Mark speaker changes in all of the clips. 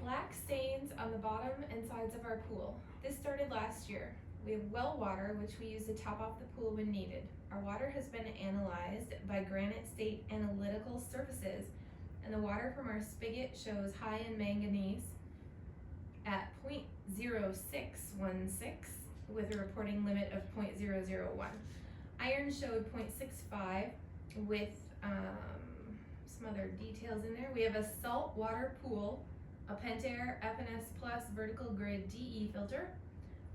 Speaker 1: Black stains on the bottom and sides of our pool. This started last year. We have well water, which we use to top off the pool when needed. Our water has been analyzed by Granite State Analytical Services, and the water from our spigot shows high in manganese at 0.0616 with a reporting limit of 0.001. Iron showed 0.65 with some other details in there. We have a salt water pool, a Pentair FNS Plus vertical grid DE filter.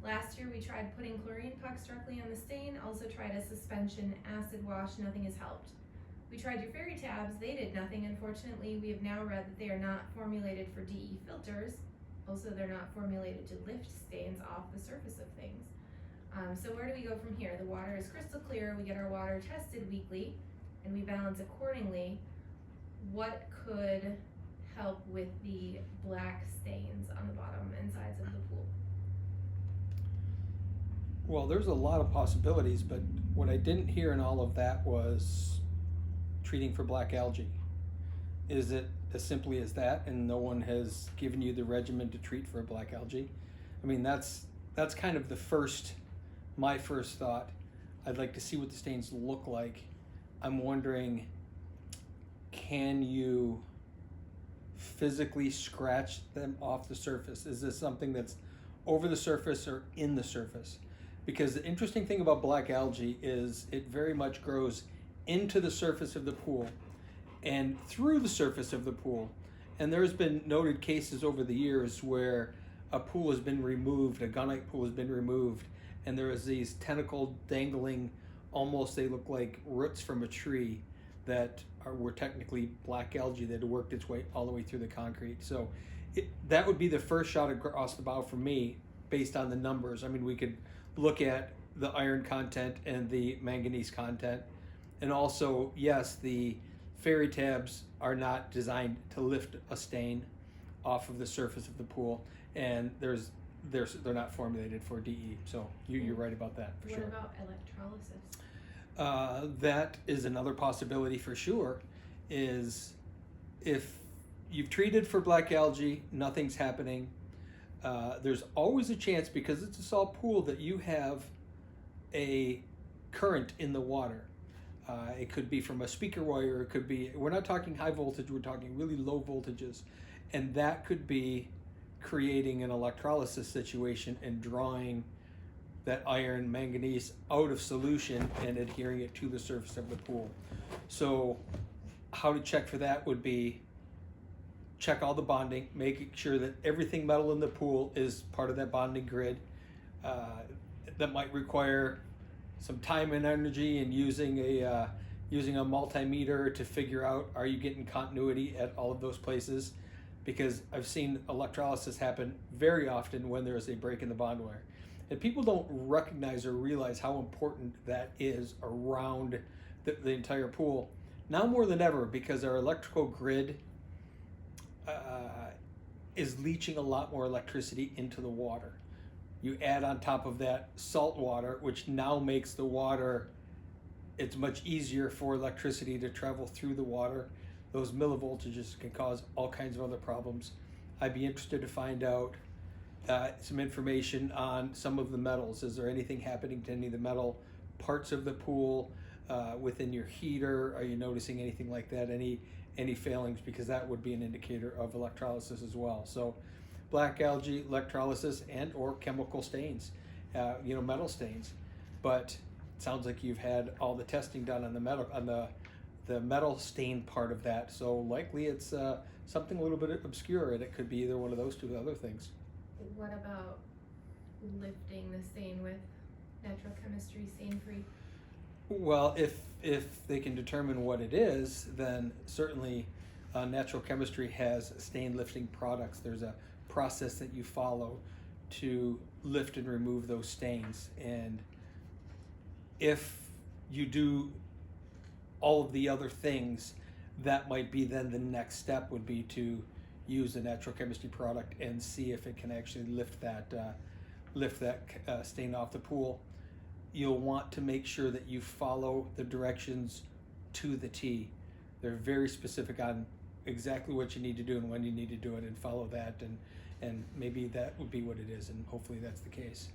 Speaker 1: Last year we tried putting chlorine pucks directly on the stain, also tried a suspension acid wash, nothing has helped. We tried your Ferri tabs, they did nothing. Unfortunately, we have now read that they are not formulated for DE filters. Also, they're not formulated to lift stains off the surface of things. So where do we go from here? The water is crystal clear, we get our water tested weekly, and we balance accordingly. What could help with the black stains on the bottom and sides of the pool?
Speaker 2: Well, there's a lot of possibilities, but what I didn't hear in all of that was treating for black algae. Is it as simply as that, and no one has given you the regimen to treat for black algae? I mean, that's kind of my first thought. I'd like to see what the stains look like. I'm wondering, can you physically scratch them off the surface? Is this something that's over the surface or in the surface? Because the interesting thing about black algae is it very much grows into the surface of the pool and through the surface of the pool. And there's been noted cases over the years where a pool has been removed, a gunite pool has been removed, and there is these tentacle dangling, almost they look like roots from a tree that were technically black algae that had worked its way all the way through the concrete. So that would be the first shot across the bow for me based on the numbers. I mean, we could look at the iron content and the manganese content, and also, yes, the Ferri tabs are not designed to lift a stain off of the surface of the pool, and they're not formulated for DE. So you're right about that for sure.
Speaker 1: What about electrolysis?
Speaker 2: That is another possibility for sure. Is if you've treated for black algae, nothing's happening. There's always a chance, because it's a salt pool, that you have a current in the water. It could be from a speaker wire, it could be, we're not talking high voltage, we're talking really low voltages. And that could be creating an electrolysis situation and drawing that iron manganese out of solution and adhering it to the surface of the pool. So how to check for that would be check all the bonding, making sure that everything metal in the pool is part of that bonding grid. That might require some time and energy, and using a multimeter to figure out, are you getting continuity at all of those places? Because I've seen electrolysis happen very often when there's a break in the bond wire. And people don't recognize or realize how important that is around the entire pool. Now more than ever, because our electrical grid is leaching a lot more electricity into the water. You add on top of that salt water, which now makes the water, it's much easier for electricity to travel through the water. Those millivoltages can cause all kinds of other problems. I'd be interested to find out some information on some of the metals. Is there anything happening to any of the metal parts of the pool, within your heater? Are you noticing anything like that? Any failings? Because that would be an indicator of electrolysis as well. So black algae, electrolysis, and or chemical stains, metal stains. But it sounds like you've had all the testing done on the metal, on the metal stain part of that. So likely it's something a little bit obscure, and it could be either one of those two other things.
Speaker 1: What about lifting the stain with natural chemistry, stain-free?
Speaker 2: Well, if they can determine what it is, then certainly natural chemistry has stain lifting products. There's a process that you follow to lift and remove those stains. And if you do all of the other things, that might be then the next step would be to use a natural chemistry product and see if it can actually lift that stain off the pool. You'll want to make sure that you follow the directions to the T. They're very specific on exactly what you need to do and when you need to do it and follow that, and maybe that would be what it is, and hopefully that's the case.